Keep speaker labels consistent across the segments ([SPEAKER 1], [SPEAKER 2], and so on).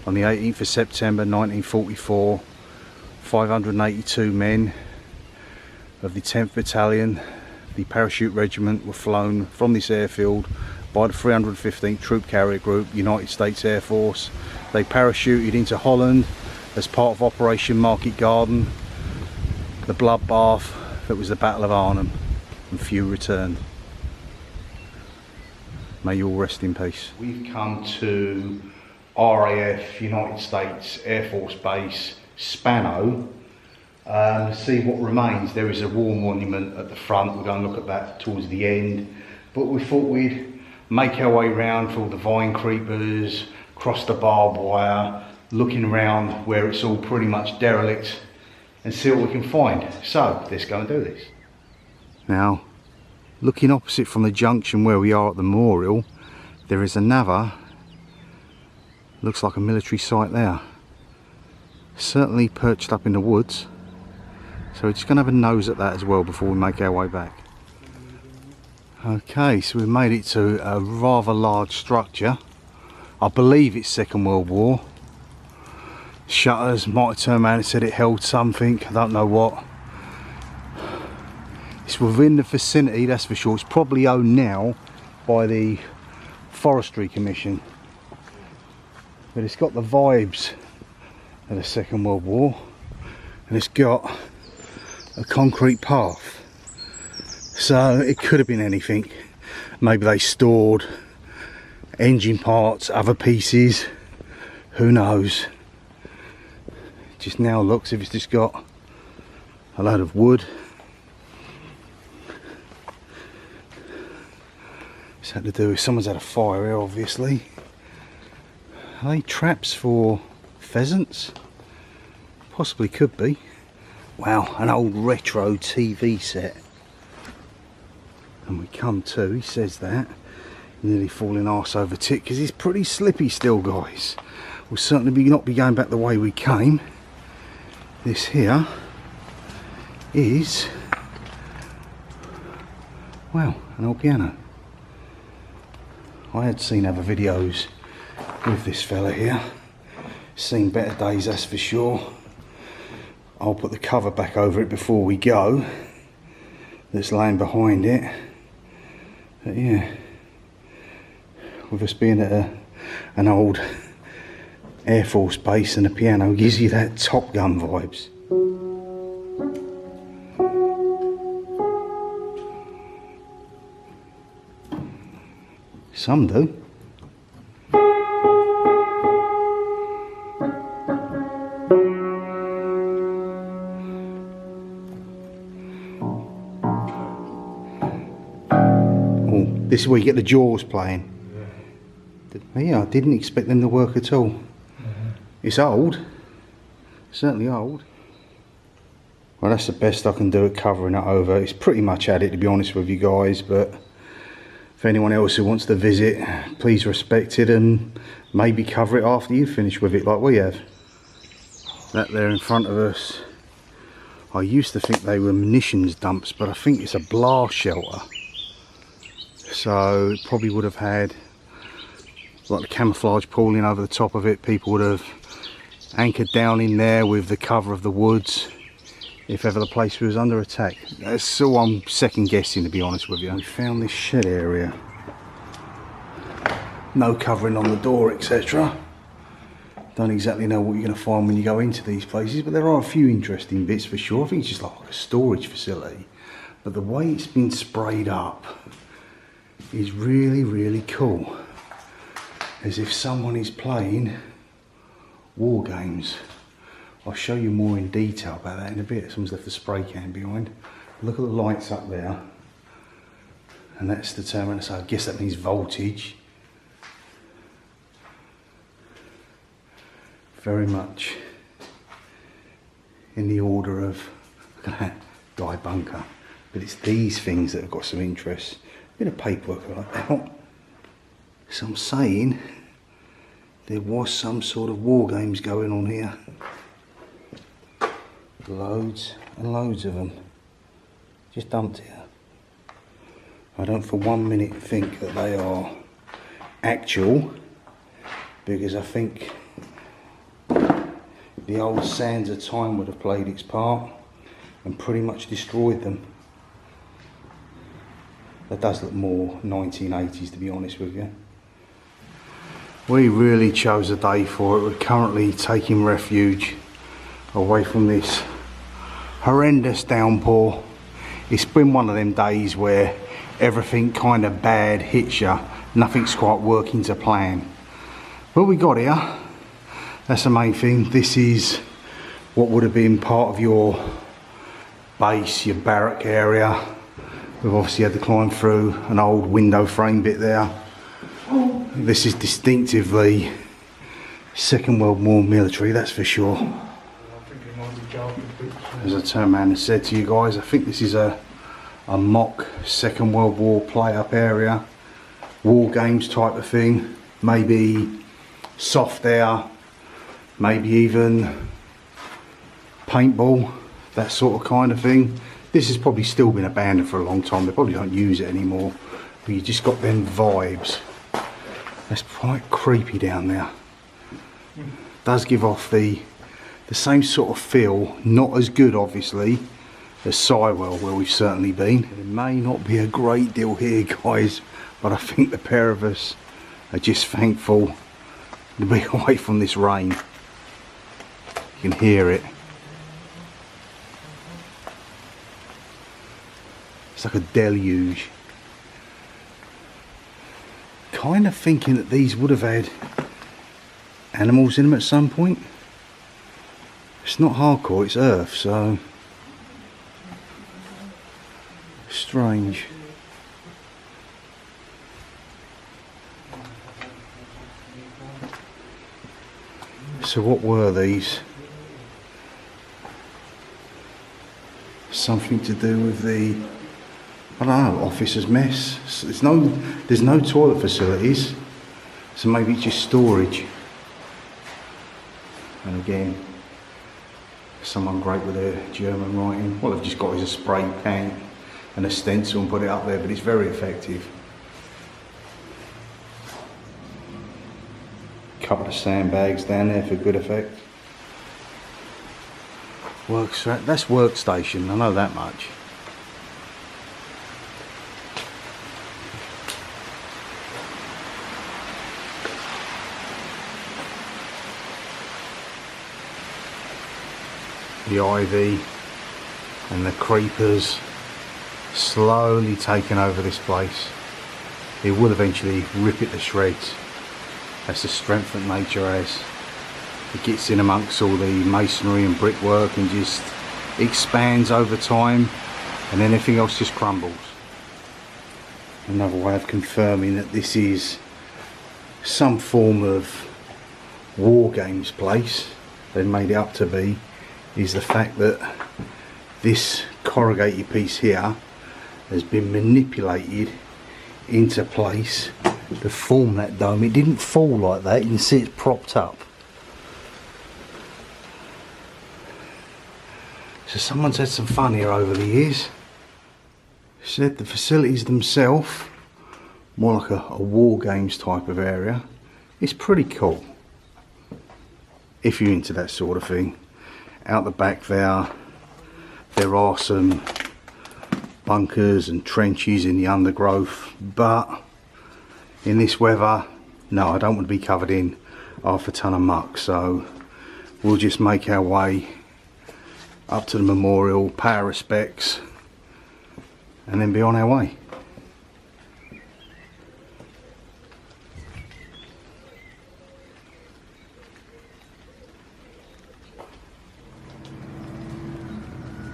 [SPEAKER 1] on the 18th of September 1944, 582 men of the 10th Battalion, the Parachute Regiment, were flown from this airfield by the 315th Troop Carrier Group, United States Air Force. They parachuted into Holland as part of Operation Market Garden, the bloodbath that was the Battle of Arnhem, and few returned. May you all rest in peace. We've come to RAF United States Air Force Base Spano to see what remains. There is a war monument at the front. We're going to look at that towards the end, but we thought we'd make our way around through all the vine creepers, cross the barbed wire, looking around where it's all pretty much derelict, and see what we can find. So let's go and do this. Now, looking opposite from the junction where we are at the memorial, there is another, looks like a military site there, certainly perched up in the woods. So we're just going to have a nose at that as well before we make our way back. Okay, so we've made it to a rather large structure. I believe it's Second World War. Shutters, might have turned around and said it held something, I don't know what. It's within the vicinity, that's for sure. It's probably owned now by the Forestry Commission. But it's got the vibes of the Second World War, and it's got a concrete path. So it could have been anything. Maybe they stored engine parts, other pieces, who knows. It just now looks as if it's just got a load of wood. It's had to do with someone's had a fire here, obviously. Are they traps for pheasants? Possibly could be. Wow, an old retro TV set. And we come to, he says that, nearly falling arse over tit, because it's pretty slippy still, guys. We'll certainly not be going back the way we came. This here is, well, an old piano. I had seen other videos with this fella here. Seen better days, that's for sure. I'll put the cover back over it before we go, that's laying behind it. But yeah, with us being at an old Air Force base, and a piano gives you that Top Gun vibes. Some do. Oh, this is where you get the Jaws playing. Yeah, I didn't expect them to work at all. It's old, certainly old. Well, that's the best I can do at covering it over. It's pretty much at it, to be honest with you guys, but if anyone else who wants to visit, please respect it and maybe cover it after you finish with it like we have. That there in front of us, I used to think they were munitions dumps, but I think it's a blast shelter. So it probably would have had like the camouflage pooling over the top of it. People would have anchored down in there with the cover of the woods if ever the place was under attack. That's all I'm second guessing, to be honest with you. We found this shed area, no covering on the door, etc. Don't exactly know what you're going to find when you go into these places, but there are a few interesting bits for sure. I think it's just like a storage facility, but the way it's been sprayed up is really, really cool, as if someone is playing war games. I'll show you more in detail about that in a bit. Someone's left the spray can behind. Look at the lights up there, and that's determined, so I guess that means voltage. Very much in the order of, look at that, Guy Bunker. But it's these things that have got some interest. A bit of paperwork like that. So I'm saying there was some sort of war games going on here. Loads and loads of them. Just dumped here. I don't for 1 minute think that they are actual, because I think the old sands of time would have played its part and pretty much destroyed them. That does look more 1980s, to be honest with you. We really chose a day for it. We're currently taking refuge away from this horrendous downpour. It's been one of them days where everything kind of bad hits you, nothing's quite working to plan. But we got here, that's the main thing. This is what would have been part of your base, your barrack area. We've obviously had to climb through an old window frame bit there. This is distinctively Second World War military, that's for sure. As I turned around and said to you guys, I think this is a mock Second World War play-up area, war games type of thing, maybe soft air, maybe even paintball, that sort of kind of thing. This has probably still been abandoned for a long time. They probably don't use it anymore, but you just got them vibes. That's quite creepy down there. Does give off the same sort of feel, not as good obviously as Sywell, where we've certainly been. It may not be a great deal here, guys, but I think the pair of us are just thankful to be away from this rain. You can hear it. It's like a deluge. Kind of thinking that these would have had animals in them at some point. It's not hardcore, it's earth, so strange. So what were these? Something to do with the, I don't know, officer's mess. There's no toilet facilities, so maybe it's just storage. And again, someone great with their German writing. What they've just got is a spray can and a stencil and put it up there, but it's very effective. Couple of sandbags down there for good effect. That's workstation, I know that much. The ivy and the creepers slowly taking over this place. It will eventually rip it to shreds. That's the strength that nature has. It gets in amongst all the masonry and brickwork and just expands over time, and then everything else just crumbles. Another way of confirming that this is some form of war games place, they made it up to be, is the fact that this corrugated piece here has been manipulated into place to form that dome. It didn't fall like that, you can see it's propped up. So someone's had some fun here over the years. Said the facilities themselves, more like a war games type of area. It's pretty cool if you're into that sort of thing. Out the back there are some bunkers and trenches in the undergrowth, but in this weather, no, I don't want to be covered in half a ton of muck, so we'll just make our way up to the memorial, pay our respects, and then be on our way.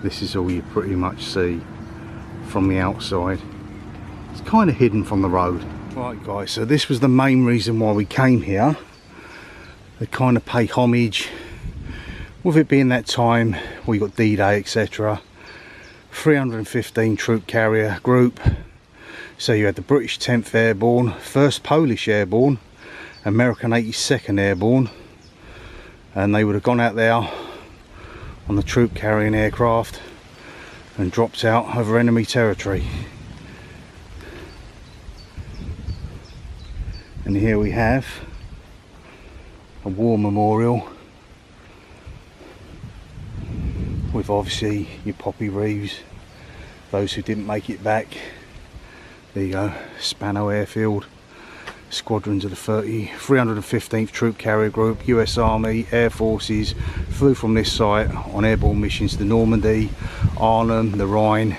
[SPEAKER 1] This is all you pretty much see from the outside. It's kind of hidden from the road. Right guys, so this was the main reason why we came here. They kind of pay homage, with it being that time we got D-Day, etc. 315 troop carrier group. So you had the British 10th Airborne, 1st Polish Airborne, American 82nd Airborne, and they would have gone out there on the troop carrying aircraft and dropped out over enemy territory. And here we have a war memorial with obviously your poppy reeves, those who didn't make it back. There you go, Spano Airfield, squadrons of the 315th Troop Carrier Group, US Army, Air Forces, flew from this site on airborne missions to Normandy, Arnhem, the Rhine,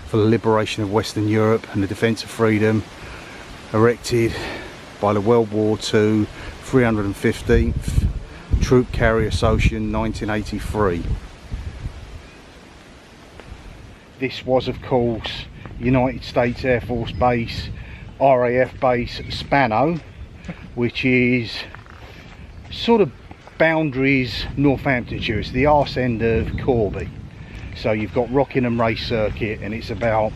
[SPEAKER 1] for the liberation of Western Europe and the defence of freedom, erected by the World War II 315th Troop Carrier Association, 1983. This was, of course, United States Air Force Base, RAF Base Spano, which is sort of boundaries Northamptonshire. It's the arse end of Corby. So you've got Rockingham Race Circuit, and it's about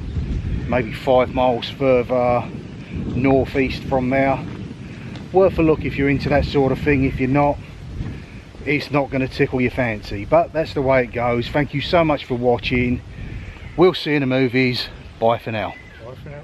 [SPEAKER 1] maybe 5 miles further northeast from there. Worth a look if you're into that sort of thing. If you're not, it's not going to tickle your fancy, but that's the way it goes. Thank you so much for watching. We'll see you in the movies. Bye for now.
[SPEAKER 2] Bye for now.